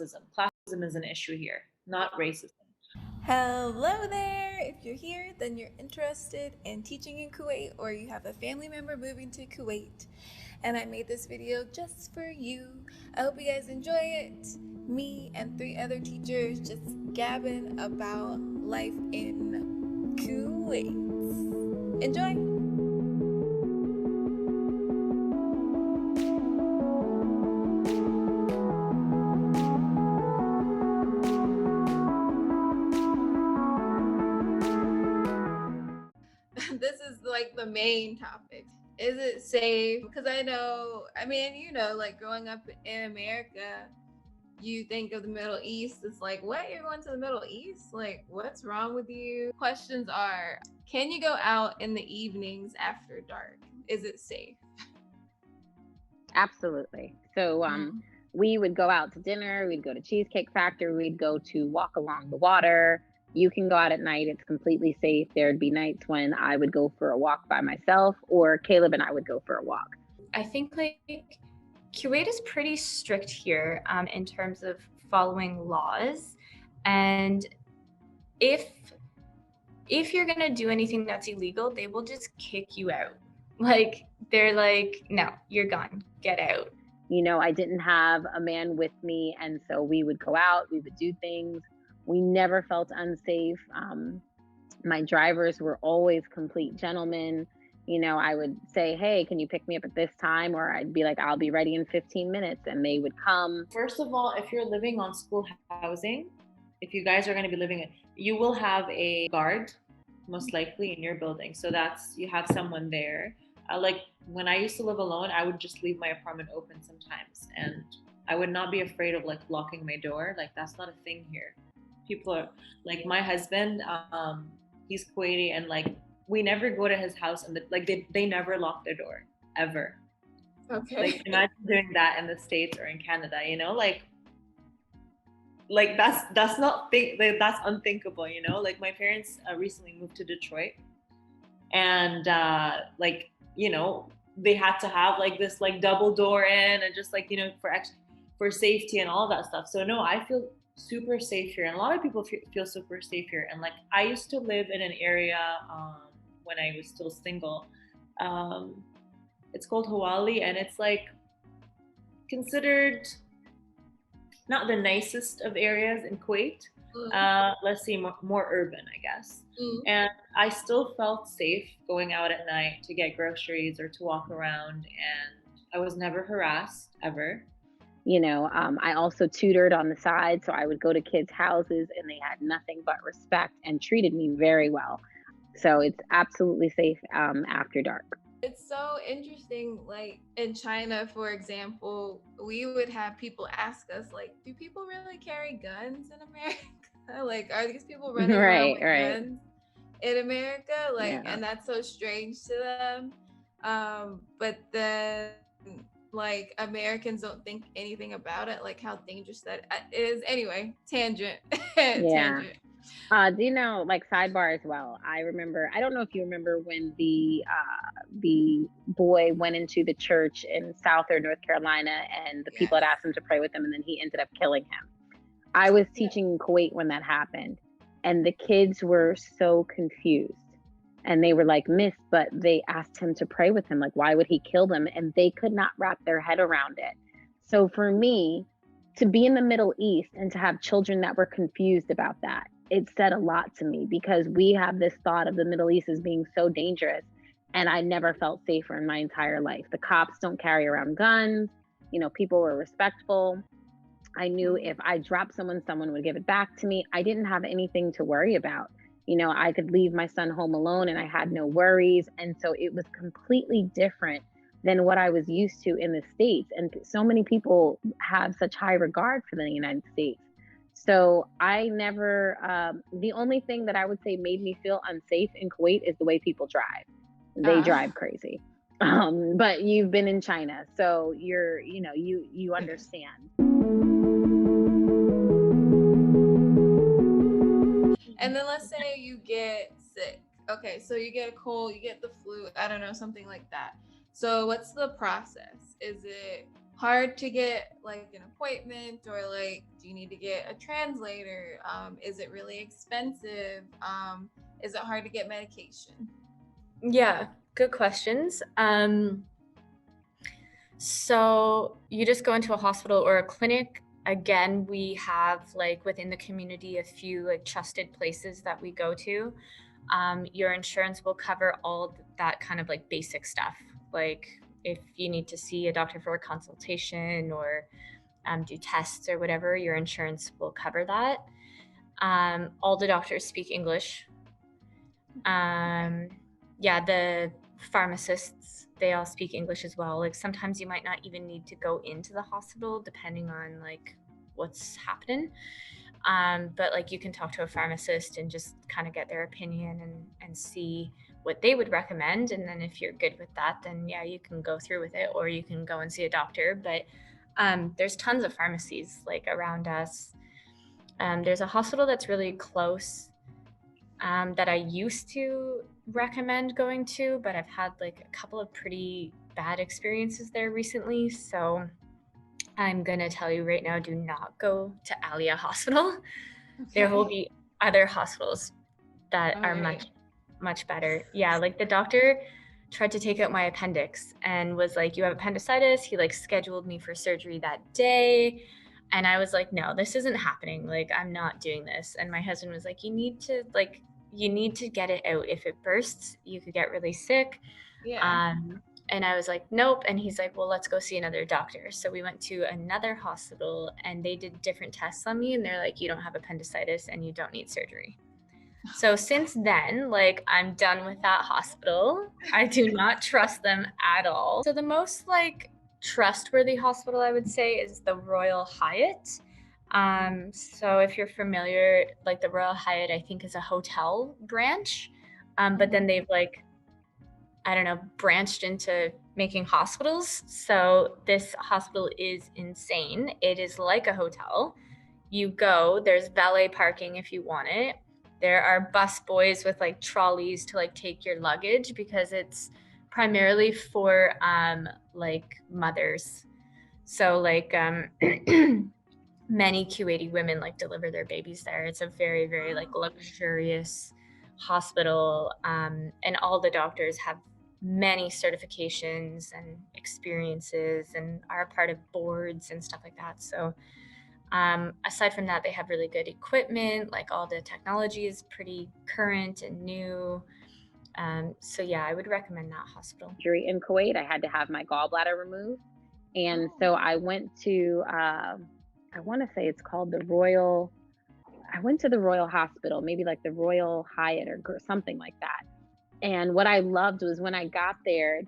Classism is an issue here, not racism. Hello there! If you're here, then you're interested in teaching in Kuwait or you have a family member moving to Kuwait. And I made this video just for you. I hope you guys enjoy it. Me and 3 other teachers just gabbing about life in Kuwait. Enjoy! This is like the main topic. Is it safe? Because like growing up in America, you think of the Middle East. It's like, what? You're going to the Middle East? Like, what's wrong with you? Questions are, can you go out in the evenings after dark? Is it safe? Absolutely. So we would go out to dinner, we'd go to Cheesecake Factory, we'd go to walk along the water. You can go out at night, it's completely safe. There'd be nights when I would go for a walk by myself, or Caleb and I would go for a walk. I think like Kuwait is pretty strict here in terms of following laws. And if you're gonna do anything that's illegal, they will just kick you out. Like, they're like, no, you're gone, get out. You know, I didn't have a man with me, and so we would go out, we would do things. We never felt unsafe. My drivers were always complete gentlemen. You know, I would say, hey, can you pick me up at this time? Or I'd be like, I'll be ready in 15 minutes, and they would come. First of all, if you're living on school housing, if you guys are going to be living in, you will have a guard, most likely in your building. So you have someone there. Like when I used to live alone, I would just leave my apartment open sometimes, and I would not be afraid of like locking my door. Like that's not a thing here. People are like, my husband, he's Kuwaiti, and like we never go to his house, and they never lock their door ever. Okay. Like imagine doing that in the States or in Canada, you know, like that's that's unthinkable, you know. Like my parents recently moved to Detroit, and like, you know, they had to have like this like double door in, and just like, you know, for safety and all that stuff. So no, I feel super safe here, and a lot of people feel super safe here. And like I used to live in an area when I was still single. It's called Hawali, and it's like considered not the nicest of areas in Kuwait. Let's see, more urban, I guess. And I still felt safe going out at night to get groceries or to walk around, and I was never harassed ever. You know, I also tutored on the side, so I would go to kids' houses, and they had nothing but respect and treated me very well. So it's absolutely safe after dark. It's so interesting, like in China, for example, we would have people ask us, like, do people really carry guns in America? Like, are these people running around with guns in America? Like, yeah. And that's so strange to them. But then, like, Americans don't think anything about it, like how dangerous that is. Anyway, tangent. Yeah. Do you know, like, sidebar as well, I remember, I don't know if you remember when the boy went into the church in South or North Carolina, and the people had asked him to pray with them, and then he ended up killing him. I was teaching in Kuwait when that happened, and the kids were so confused. And they were like, Miss, but they asked him to pray with him. Like, why would he kill them? And they could not wrap their head around it. So for me, to be in the Middle East and to have children that were confused about that, it said a lot to me, because we have this thought of the Middle East as being so dangerous. And I never felt safer in my entire life. The cops don't carry around guns. You know, people were respectful. I knew if I dropped someone would give it back to me. I didn't have anything to worry about. You know, I could leave my son home alone and I had no worries. And so it was completely different than what I was used to in the States. And so many people have such high regard for the United States. So I never, the only thing that I would say made me feel unsafe in Kuwait is the way people drive. They drive crazy. But you've been in China, so you understand. And then let's say you get sick. Okay, so you get a cold, you get the flu, I don't know, something like that. So what's the process? Is it hard to get like an appointment, or like do you need to get a translator? Is it really expensive? Is it hard to get medication? Yeah, good questions. So you just go into a hospital or a clinic. Again, we have like within the community a few like trusted places that we go to. Your insurance will cover all that kind of like basic stuff. Like if you need to see a doctor for a consultation or do tests or whatever, your insurance will cover that. All the doctors speak English. Yeah, the pharmacists, they all speak English as well. Like sometimes you might not even need to go into the hospital depending on like what's happening. But like you can talk to a pharmacist and just kind of get their opinion and see what they would recommend. And then if you're good with that, then yeah, you can go through with it, or you can go and see a doctor. But there's tons of pharmacies like around us. There's a hospital that's really close that I used to recommend going to, but I've had like a couple of pretty bad experiences there recently. So I'm going to tell you right now, do not go to Alia Hospital. Okay. There will be other hospitals that are much better. Yeah, like the doctor tried to take out my appendix and was like, you have appendicitis. He like scheduled me for surgery that day. And I was like, no, this isn't happening. Like, I'm not doing this. And my husband was like, you need to get it out. If it bursts, you could get really sick. Yeah. And I was like, nope. And he's like, well, let's go see another doctor. So we went to another hospital and they did different tests on me. And they're like, you don't have appendicitis and you don't need surgery. So since then, like, I'm done with that hospital. I do not trust them at all. So the most like trustworthy hospital I would say is the Royal Hyatt. So if you're familiar, like the Royal Hyatt, I think is a hotel branch. But then they've like, I don't know, branched into making hospitals. So this hospital is insane. It is like a hotel. You go, there's valet parking if you want it. There are bus boys with like trolleys to like take your luggage because it's primarily for like mothers. So like many Kuwaiti women like deliver their babies there. It's a very, very like luxurious hospital. And all the doctors have many certifications and experiences and are a part of boards and stuff like that. So aside from that, they have really good equipment, like all the technology is pretty current and new. So yeah, I would recommend that hospital. In Kuwait, I had to have my gallbladder removed. And so I went to, I want to say it's called I went to the Royal Hospital, maybe like the Royal Hyatt or something like that. And what I loved was when I got there,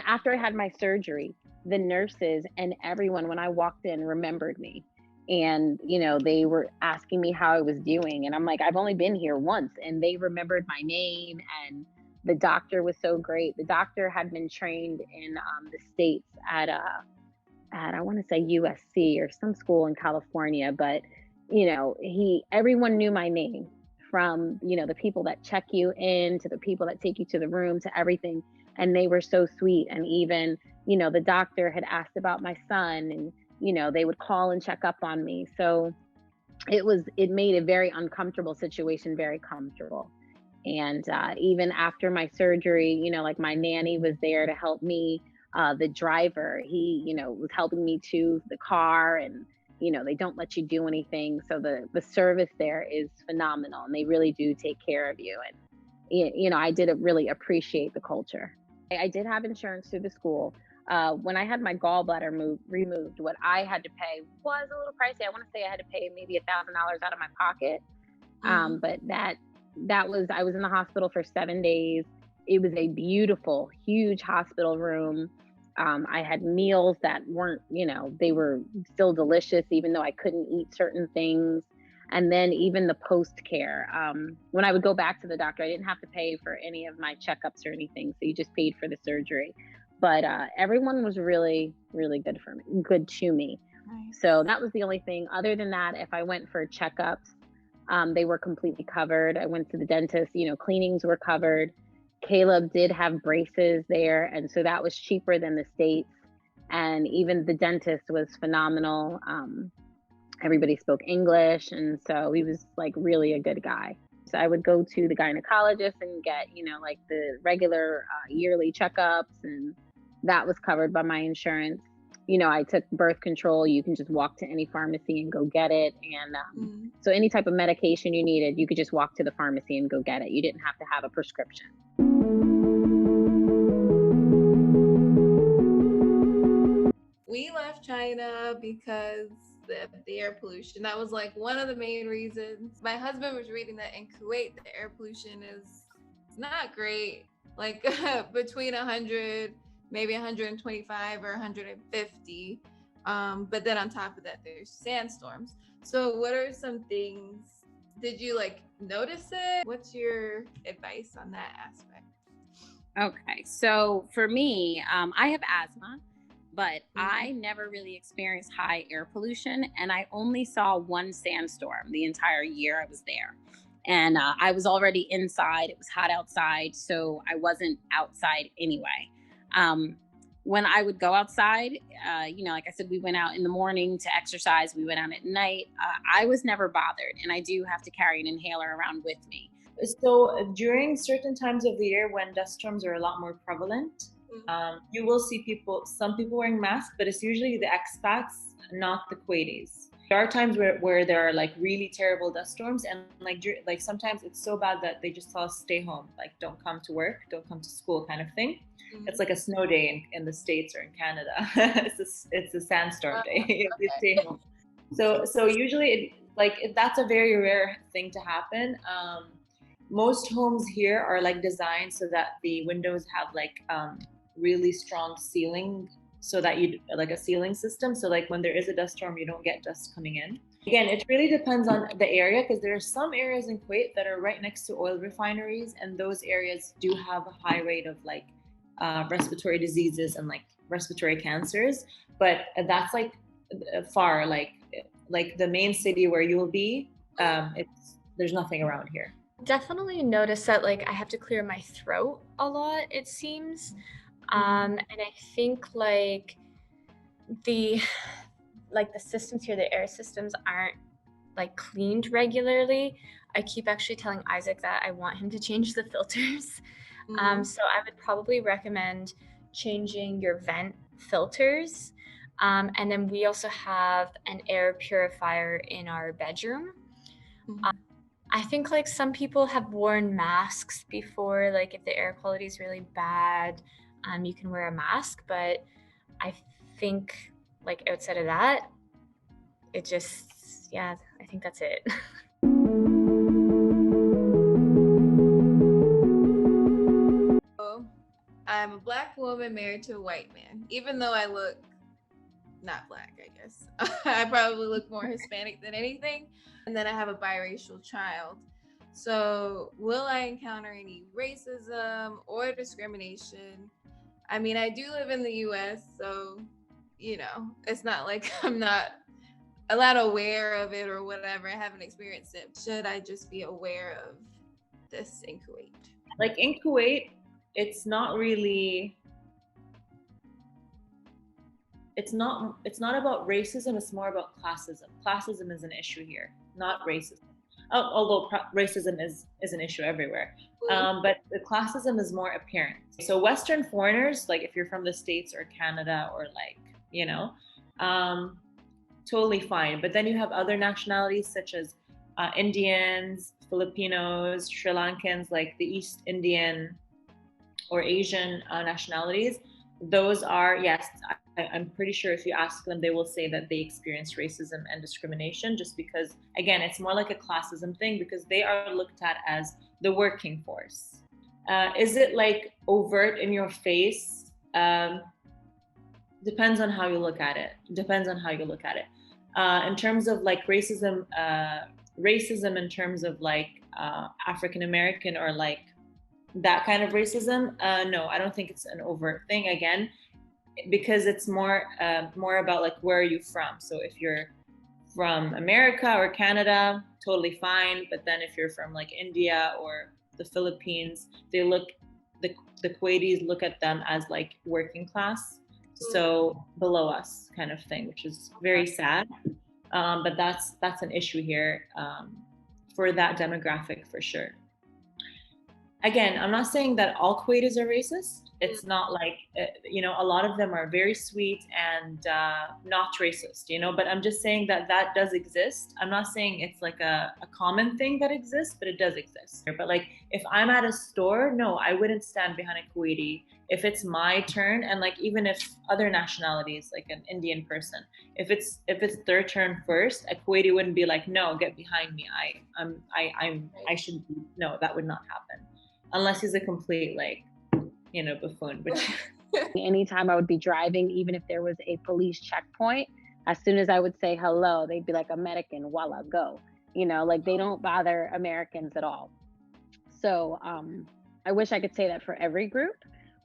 after I had my surgery, the nurses and everyone, when I walked in, remembered me. And, you know, they were asking me how I was doing. And I'm like, I've only been here once. And they remembered my name. And the doctor was so great. The doctor had been trained in the States at I want to say USC or some school in California. But, you know, everyone knew my name, from, you know, the people that check you in to the people that take you to the room to everything. And they were so sweet. And even, you know, the doctor had asked about my son, and, you know, they would call and check up on me. So it made a very uncomfortable situation very comfortable. And even after my surgery, you know, like my nanny was there to help me. The driver, he, you know, was helping me to the car, and, you know, they don't let you do anything. So the service there is phenomenal, and they really do take care of you. And, you know, I did really appreciate the culture. I did have insurance through the school. When I had my gallbladder removed, what I had to pay was a little pricey. I want to say I had to pay maybe $1,000 out of my pocket. But I was in the hospital for 7 days. It was a beautiful, huge hospital room. I had meals that weren't, you know, they were still delicious, even though I couldn't eat certain things. And then even the post-care, when I would go back to the doctor, I didn't have to pay for any of my checkups or anything. So you just paid for the surgery. But everyone was really, really good to me. Nice. So that was the only thing. Other than that, if I went for checkups, they were completely covered. I went to the dentist, you know, cleanings were covered. Caleb did have braces there, and so that was cheaper than the States. And even the dentist was phenomenal. Everybody spoke English, and so he was like really a good guy. So I would go to the gynecologist and get, like the regular yearly checkups, and that was covered by my insurance. I took birth control. You can just walk to any pharmacy and go get it. And so any type of medication you needed, you could just walk to the pharmacy and go get it. You didn't have to have a prescription. We left China because the air pollution. That was like one of the main reasons. My husband was reading that in Kuwait, the air pollution is not great. Like between 100, maybe 125 or 150. But then on top of that, there's sandstorms. So what are some things, did you like notice it? What's your advice on that aspect? Okay, so for me, I have asthma, but I never really experienced high air pollution, and I only saw one sandstorm the entire year I was there. And I was already inside. It was hot outside, so I wasn't outside anyway. When I would go outside, like I said, we went out in the morning to exercise. We went out at night. I was never bothered, and I do have to carry an inhaler around with me. So during certain times of the year when dust storms are a lot more prevalent, you will see some people wearing masks, but it's usually the expats, not the Kuwaitis. There are times where there are like really terrible dust storms, and like sometimes it's so bad that they just tell us stay home, like don't come to work, don't come to school, kind of thing. It's like a snow day in the States or in Canada. it's a sandstorm day. You stay home. So usually that's a very rare thing to happen. Most homes here are like designed so that the windows have like really strong ceiling, so that you like a ceiling system. So like when there is a dust storm, you don't get dust coming in. Again, it really depends on the area, because there are some areas in Kuwait that are right next to oil refineries, and those areas do have a high rate of like respiratory diseases and like respiratory cancers. But that's like far, like the main city where you will be, there's nothing around here. Definitely notice that like I have to clear my throat a lot, it seems. And I think like the systems here, the air systems aren't like cleaned regularly. I keep actually telling Isaac that I want him to change the filters. So I would probably recommend changing your vent filters. And then we also have an air purifier in our bedroom. I think like some people have worn masks before, like if the air quality is really bad, you can wear a mask. But I think like outside of that, I think that's it. I'm a Black woman married to a white man, even though I look not Black, I guess. I probably look more Hispanic than anything. And then I have a biracial child. So will I encounter any racism or discrimination? I mean, I do live in the US, so, it's not like I'm not a lot aware of it or whatever. I haven't experienced it. Should I just be aware of this in Kuwait? Like in Kuwait, it's not really, it's not about racism, it's more about classism. Classism is an issue here, not racism. Although racism is an issue everywhere. But the classism is more apparent. So Western foreigners, like if you're from the States or Canada or like, totally fine. But then you have other nationalities such as Indians, Filipinos, Sri Lankans, like the East Indian or Asian nationalities. Those are, yes, I'm pretty sure if you ask them, they will say that they experience racism and discrimination, just because, again, it's more like a classism thing, because they are looked at as the working force. Is it like overt in your face? Depends on how you look at it. In terms of like racism in terms of like African American or like that kind of racism, no, I don't think it's an overt thing, again, because it's more about like where are you from. So if you're from America or Canada, totally fine. But then if you're from like India or the Philippines, the Kuwaitis look at them as like working class. so below us kind of thing, which is very sad. But that's an issue here for that demographic for sure. Again, I'm not saying that all Kuwaitis are racist. It's not like, a lot of them are very sweet and not racist, but I'm just saying that does exist. I'm not saying it's like a common thing that exists, but it does exist. But like, if I'm at a store, no, I wouldn't stand behind a Kuwaiti if it's my turn. And like, even if other nationalities, like an Indian person, if it's their turn first, a Kuwaiti wouldn't be like, no, get behind me. I should be. No, that would not happen. Unless he's a complete buffoon. But anytime I would be driving, even if there was a police checkpoint, as soon as I would say hello, they'd be like, American, walla, go. Like they don't bother Americans at all. So I wish I could say that for every group,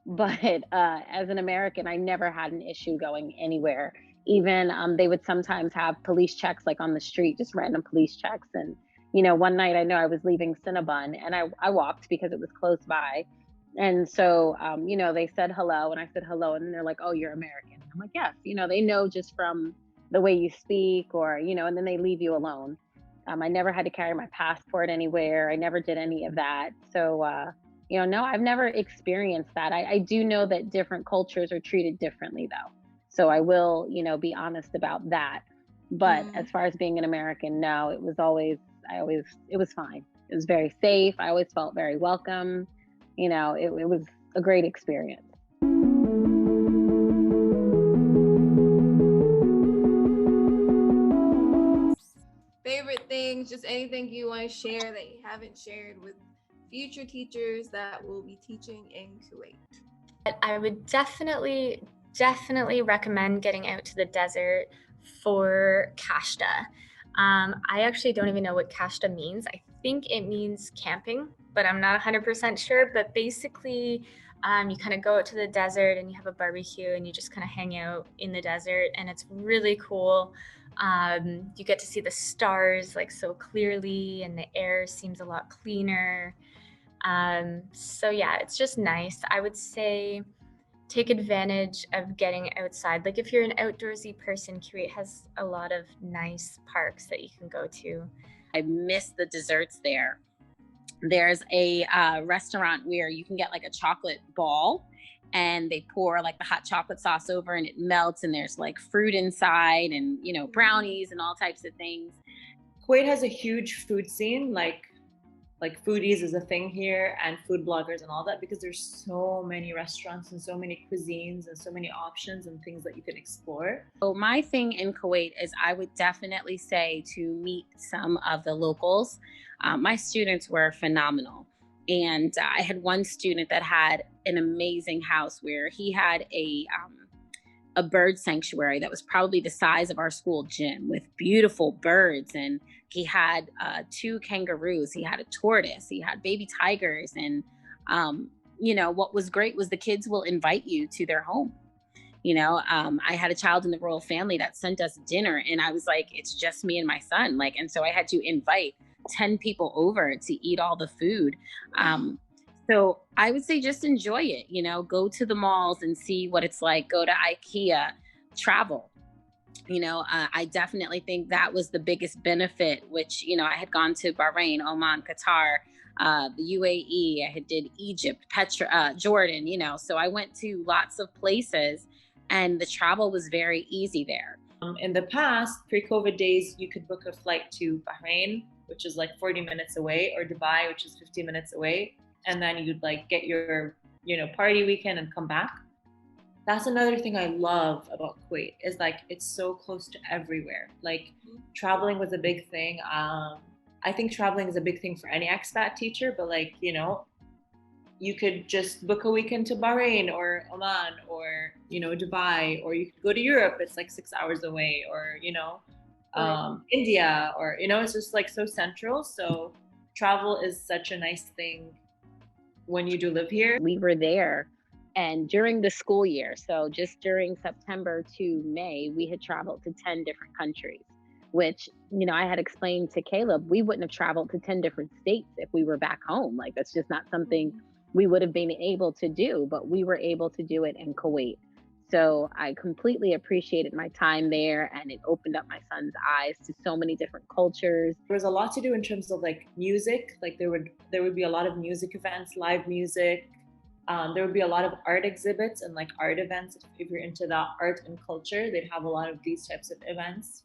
but as an American, I never had an issue going anywhere. Even they would sometimes have police checks like on the street, just random police checks. And one night I know I was leaving Cinnabon and I walked because it was close by. And so, they said hello and I said hello. And then they're like, oh, you're American. I'm like, yes. They know just from the way you speak or, and then they leave you alone. I never had to carry my passport anywhere. I never did any of that. So, no, I've never experienced that. I do know that different cultures are treated differently though. So I will, be honest about that. But as far as being an American, no, it was fine. It was very safe. I always felt very welcome. It was a great experience. Favorite things, just anything you want to share that you haven't shared with future teachers that will be teaching in Kuwait. I would definitely recommend getting out to the desert for kashta. I actually don't even know what kashta means. I think it means camping, but I'm not 100% sure. But basically, you kind of go out to the desert and you have a barbecue and you just kind of hang out in the desert, and it's really cool. You get to see the stars like so clearly, and the air seems a lot cleaner. So yeah, it's just nice. I would say take advantage of getting outside. Like if you're an outdoorsy person, Kuwait has a lot of nice parks that you can go to. I miss the desserts there. There's a restaurant where you can get like a chocolate ball and they pour like the hot chocolate sauce over and it melts and there's like fruit inside and, brownies and all types of things. Kuwait has a huge food scene, like foodies is a thing here, and food bloggers and all that, because there's so many restaurants and so many cuisines and so many options and things that you can explore. So my thing in Kuwait is I would definitely say to meet some of the locals. My students were phenomenal. And I had one student that had an amazing house where he had a bird sanctuary that was probably the size of our school gym with beautiful birds. And he had 2 kangaroos, he had a tortoise, he had baby tigers. And, what was great was the kids will invite you to their home. I had a child in the royal family that sent us dinner and I was like, it's just me and my son. And so I had to invite 10 people over to eat all the food. So I would say just enjoy it, go to the malls and see what it's like, go to IKEA, travel. I definitely think that was the biggest benefit, which, I had gone to Bahrain, Oman, Qatar, the UAE, I did Egypt, Jordan, so I went to lots of places and the travel was very easy there. In the past, pre-COVID days, you could book a flight to Bahrain, which is like 40 minutes away, or Dubai, which is 50 minutes away. And then you'd like get your, party weekend and come back. That's another thing I love about Kuwait is like, it's so close to everywhere. Like traveling was a big thing. I think traveling is a big thing for any expat teacher, but like, you could just book a weekend to Bahrain or Oman or, Dubai, or you could go to Europe. It's like 6 hours away, or, India, or, it's just like so central. So travel is such a nice thing when you do live here. We were there and during the school year, so just during September to May, we had traveled to 10 different countries, which, I had explained to Caleb, we wouldn't have traveled to 10 different states if we were back home. Like, that's just not something we would have been able to do, but we were able to do it in Kuwait. So I completely appreciated my time there, and it opened up my son's eyes to so many different cultures. There was a lot to do in terms of like music. Like there would be a lot of music events, live music. There would be a lot of art exhibits and like art events. If you're into that art and culture, they'd have a lot of these types of events.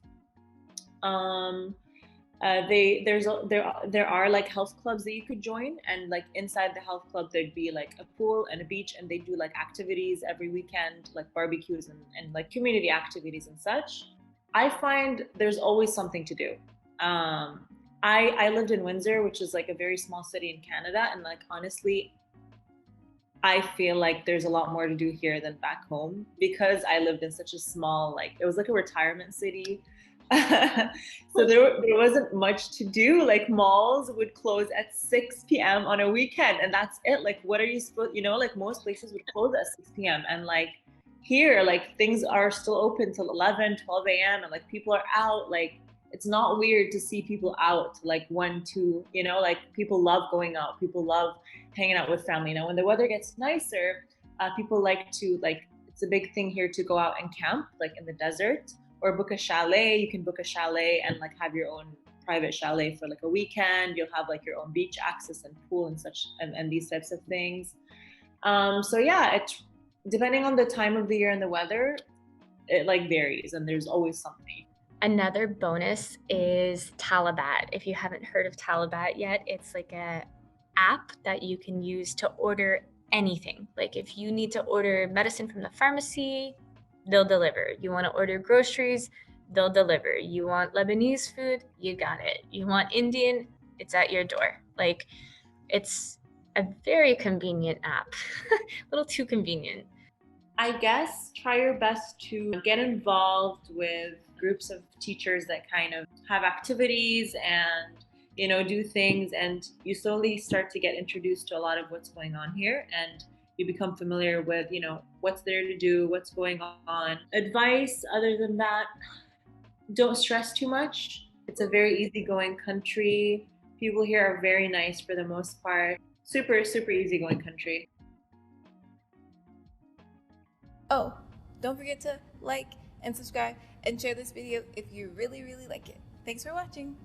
There are like health clubs that you could join, and like inside the health club there'd be like a pool and a beach, and they do like activities every weekend, like barbecues and like community activities and such. I find there's always something to do. I lived in Windsor, which is like a very small city in Canada, and like honestly, I feel like there's a lot more to do here than back home, because I lived in such a small, like it was like a retirement city. So there wasn't much to do. Like malls would close at 6 p.m. on a weekend, and that's it. Like what are you supposed, like most places would close at 6 p.m. and like here, like things are still open till 11, 12 a.m. and like people are out. Like it's not weird to see people out like 1, 2, like people love going out. People love hanging out with family. When the weather gets nicer, people like to, like, it's a big thing here to go out and camp, like in the desert, or book a chalet. You can book a chalet and like have your own private chalet for like a weekend. You'll have like your own beach access and pool and such, and these types of things. So yeah, it's depending on the time of the year and the weather, it like varies, and there's always something. Another bonus is Talabat. If you haven't heard of Talabat yet, it's like a app that you can use to order anything. Like if you need to order medicine from the pharmacy, they'll deliver. You want to order groceries, they'll deliver. You want Lebanese food, you got it. You want Indian, it's at your door. Like it's a very convenient app. A little too convenient. I guess try your best to get involved with groups of teachers that kind of have activities and do things, and you slowly start to get introduced to a lot of what's going on here, and you become familiar with what's there to do, what's going on. Advice other than that, don't stress too much. It's a very easygoing country. People here are very nice for the most part. Super easygoing country. Oh, don't forget to like and subscribe and share this video if you really like it. Thanks for watching.